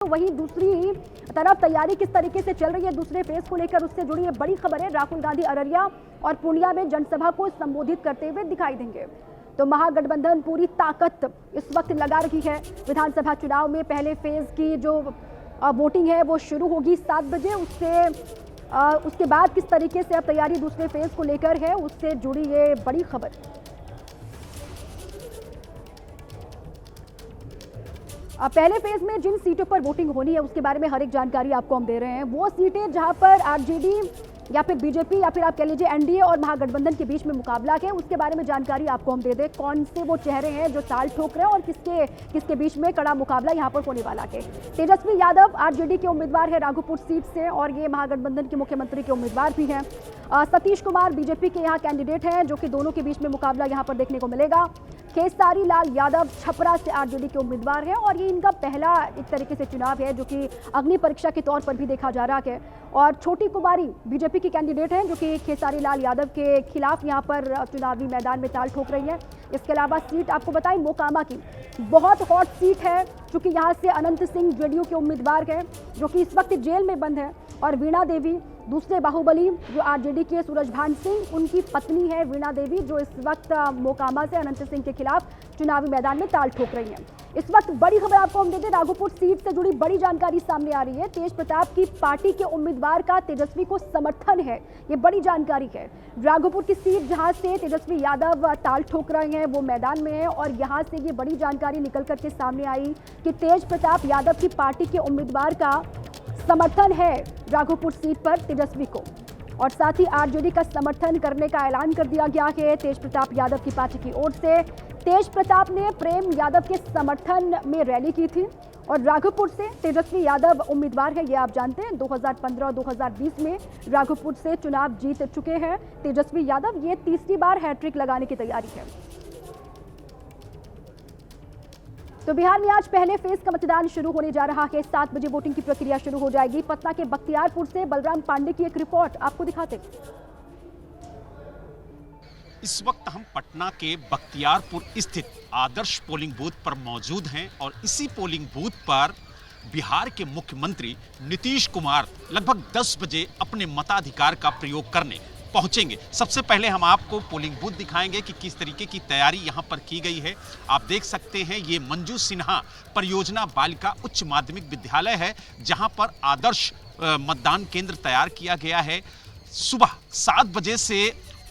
तो वहीं दूसरी तरफ तैयारी किस तरीके से चल रही है दूसरे फेज को लेकर, उससे जुड़ी ये बड़ी खबर है। राहुल गांधी अररिया और पूर्णिया में जनसभा को संबोधित करते हुए दिखाई देंगे। तो महागठबंधन पूरी ताकत इस वक्त लगा रही है। विधानसभा चुनाव में पहले फेज की जो वोटिंग है वो शुरू होगी 7 बजे। उसके बाद किस तरीके से अब तैयारी दूसरे फेज को लेकर है, उससे जुड़ी ये बड़ी खबर। पहले फेज में जिन सीटों पर वोटिंग होनी है उसके बारे में हर एक जानकारी आपको हम दे रहे हैं। वो सीटें जहां पर आरजेडी या फिर बीजेपी या फिर आप कह लीजिए एनडीए और महागठबंधन के बीच में मुकाबला है, उसके बारे में जानकारी आपको हम दे दें। कौन से वो चेहरे हैं जो ताल ठोक रहे हैं और किसके बीच में कड़ा मुकाबला यहां पर होने वाला है। तेजस्वी यादव आरजेडी के उम्मीदवार है राघोपुर सीट से, और ये महागठबंधन के मुख्यमंत्री के उम्मीदवार भी हैं। सतीश कुमार बीजेपी के यहाँ कैंडिडेट हैं, जो कि दोनों के बीच में मुकाबला यहाँ पर देखने को मिलेगा। खेसारी लाल यादव छपरा से आरजेडी के उम्मीदवार हैं, और ये इनका पहला एक तरीके से चुनाव है जो कि अग्नि परीक्षा के तौर पर भी देखा जा रहा है। और छोटी कुमारी बीजेपी की कैंडिडेट हैं, जो कि खेसारी लाल यादव के खिलाफ यहाँ पर चुनावी मैदान में ताल ठोक रही है। इसके अलावा सीट आपको बताएं मोकामा की बहुत हॉट सीट है, क्योंकि यहाँ से अनंत सिंह जेडीयू के उम्मीदवार हैं, जो कि इस वक्त जेल में बंद है। और वीणा देवी दूसरे बाहुबली जो आरजेडी के सूरजभान सिंह, उनकी पत्नी है वीणा देवी, जो इस वक्त मोकामा से अनंत सिंह के खिलाफ चुनावी मैदान में ताल ठोक रही हैं। इस वक्त बड़ी खबर आपको हम देते हैं, राघोपुर सीट से जुड़ी बड़ी जानकारी सामने आ रही है। तेज प्रताप की पार्टी के उम्मीदवार का तेजस्वी को समर्थन है, ये बड़ी जानकारी है। राघोपुर की सीट जहां से तेजस्वी यादव ताल ठोक रहे हैं वो मैदान में है, और यहां से ये बड़ी जानकारी निकल करके सामने आई कि तेज प्रताप यादव की पार्टी के उम्मीदवार का समर्थन है राघोपुर सीट पर तेजस्वी को, और साथ ही आरजेडी का समर्थन करने का ऐलान कर दिया गया है तेज प्रताप यादव की पार्टी की ओर से। तेज प्रताप ने प्रेम यादव के समर्थन में रैली की थी, और राघोपुर से तेजस्वी यादव उम्मीदवार है, ये आप जानते हैं। 2015 और 2020 में राघोपुर से चुनाव जीत चुके हैं तेजस्वी यादव। ये तीसरी बार हैट्रिक लगाने की तैयारी है। तो बिहार में आज पहले फेज का मतदान शुरू होने जा रहा है। 7 बजे वोटिंग की प्रक्रिया शुरू हो जाएगी। पटना के बख्तियारपुर से बलराम पांडे की एक रिपोर्ट आपको दिखाते हैं। इस वक्त हम पटना के बख्तियारपुर स्थित आदर्श पोलिंग बूथ पर मौजूद हैं, और इसी पोलिंग बूथ पर बिहार के मुख्यमंत्री नीतीश कुमार लगभग 10 बजे अपने मताधिकार का प्रयोग करने पहुंचेंगे। सबसे पहले हम आपको पोलिंग बूथ दिखाएंगे कि किस तरीके की तैयारी यहां पर की गई है। आप देख सकते हैं ये मंजू सिन्हा परियोजना बालिका उच्च माध्यमिक विद्यालय है, जहां पर आदर्श मतदान केंद्र तैयार किया गया है। सुबह 7 बजे से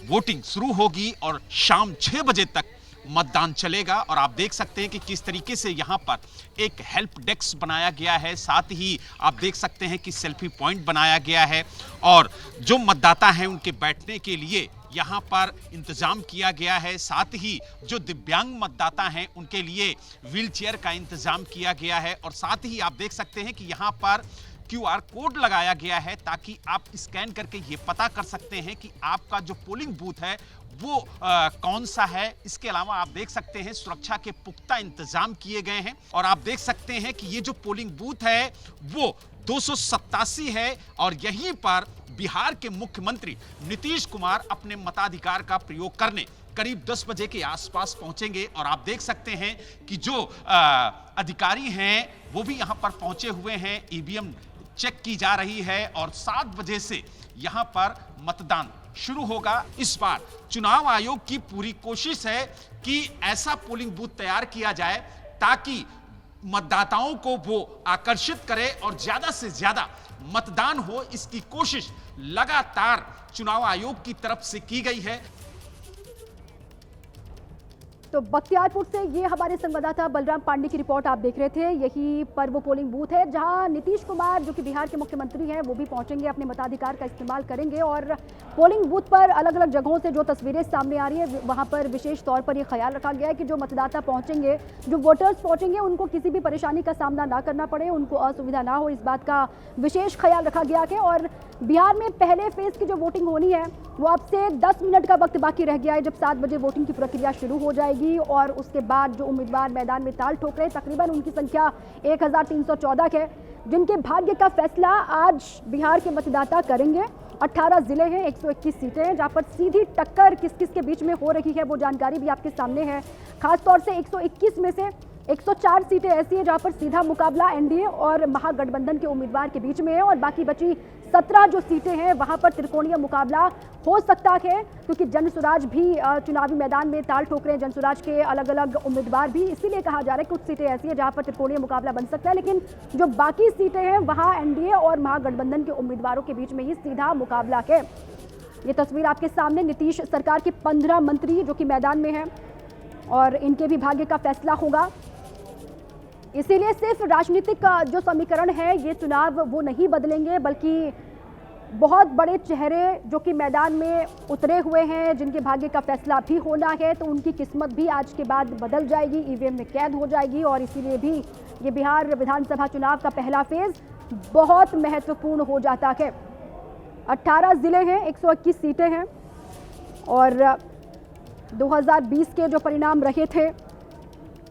वोटिंग शुरू होगी और शाम 6 बजे तक मतदान चलेगा। और आप देख सकते हैं कि किस तरीके से यहाँ पर एक हेल्प डेस्क बनाया गया है, साथ ही आप देख सकते हैं कि सेल्फी पॉइंट बनाया गया है, और जो मतदाता हैं उनके बैठने के लिए यहाँ पर इंतजाम किया गया है। साथ ही जो दिव्यांग मतदाता हैं उनके लिए व्हीलचेयर का इंतजाम किया गया है, और साथ ही आप देख सकते हैं कि यहाँ पर QR कोड लगाया गया है, ताकि आप स्कैन करके ये पता कर सकते हैं कि आपका जो पोलिंग बूथ है वो कौन सा है। इसके अलावा आप देख सकते हैं सुरक्षा के पुख्ता इंतजाम किए गए हैं, और आप देख सकते हैं कि ये जो पोलिंग बूथ है वो 287 है, और यहीं पर बिहार के मुख्यमंत्री नीतीश कुमार अपने मताधिकार का प्रयोग करने करीब 10 बजे के आसपास पहुंचेंगे। और आप देख सकते हैं कि जो अधिकारी हैं वो भी यहां पर पहुंचे हुए हैं। ईवीएम चेक की जा रही है, और 7 बजे से यहां पर मतदान शुरू होगा। इस बार चुनाव आयोग की पूरी कोशिश है कि ऐसा पोलिंग बूथ तैयार किया जाए ताकि मतदाताओं को वो आकर्षित करे और ज्यादा से ज्यादा मतदान हो। इसकी कोशिश लगातार चुनाव आयोग की तरफ से की गई है। तो बख्तियारपुर से ये हमारे संवाददाता बलराम पांडे की रिपोर्ट आप देख रहे थे। यही पर वो पोलिंग बूथ है जहां नीतीश कुमार, जो कि बिहार के मुख्यमंत्री हैं, वो भी पहुंचेंगे, अपने मताधिकार का इस्तेमाल करेंगे। और पोलिंग बूथ पर अलग अलग जगहों से जो तस्वीरें सामने आ रही है, वहां पर विशेष तौर पर यह ख्याल रखा गया है कि जो मतदाता पहुंचेंगे, जो वोटर्स पहुंचेंगे, उनको किसी भी परेशानी का सामना ना करना पड़े, उनको असुविधा ना हो, इस बात का विशेष ख्याल रखा गया है। और बिहार में पहले फेज की जो वोटिंग होनी है वो अब से 10 मिनट का वक्त बाकी रह गया है, जब 7 बजे वोटिंग की प्रक्रिया शुरू हो जाएगी। और उसके बाद जो उम्मीदवार मैदान में ताल ठोक रहे हैं, तकरीबन उनकी संख्या 1314 है, जिनके भाग्य का फैसला आज बिहार के मतदाता करेंगे। 18 जिले हैं, 121 सीटें हैं, जहां पर सीधी टक्कर किस किस के बीच में हो रही है वो जानकारी भी आपके सामने है। खासतौर से 121 में से 104 सीटें ऐसी हैं जहां पर सीधा मुकाबला एनडीए और महागठबंधन के उम्मीदवार के बीच में है और बाकी बची 17 जो सीटें हैं वहां पर त्रिकोणीय मुकाबला हो सकता है, क्योंकि जनसुराज भी चुनावी मैदान में ताल ठोक रहे हैं, जनसुराज के अलग अलग उम्मीदवार भी, इसीलिए कहा जा रहा है कुछ सीटें ऐसी हैं जहां पर त्रिकोणीय मुकाबला बन सकता है, लेकिन जो बाकी सीटें हैं वहां एनडीए और महागठबंधन के उम्मीदवारों के बीच में ही सीधा मुकाबला है। ये तस्वीर आपके सामने, नीतीश सरकार के 15 मंत्री जो कि मैदान में हैं और इनके भी भाग्य का फैसला होगा। इसीलिए सिर्फ राजनीतिक जो समीकरण है ये चुनाव वो नहीं बदलेंगे, बल्कि बहुत बड़े चेहरे जो कि मैदान में उतरे हुए हैं, जिनके भाग्य का फैसला भी होना है, तो उनकी किस्मत भी आज के बाद बदल जाएगी, ईवीएम में कैद हो जाएगी। और इसीलिए भी ये बिहार विधानसभा चुनाव का पहला फेज बहुत महत्वपूर्ण हो जाता है। 18 जिले हैं, 121 सीटें हैं और 2020 के जो परिणाम रहे थे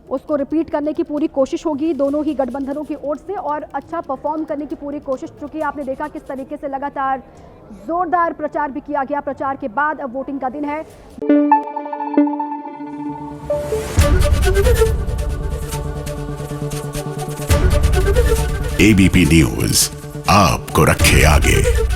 उसको रिपीट करने की पूरी कोशिश होगी दोनों ही गठबंधनों की ओर से और अच्छा परफॉर्म करने की पूरी कोशिश, चूंकि आपने देखा किस तरीके से लगातार जोरदार प्रचार भी किया गया। प्रचार के बाद अब वोटिंग का दिन है। एबीपी न्यूज आपको रखे आगे।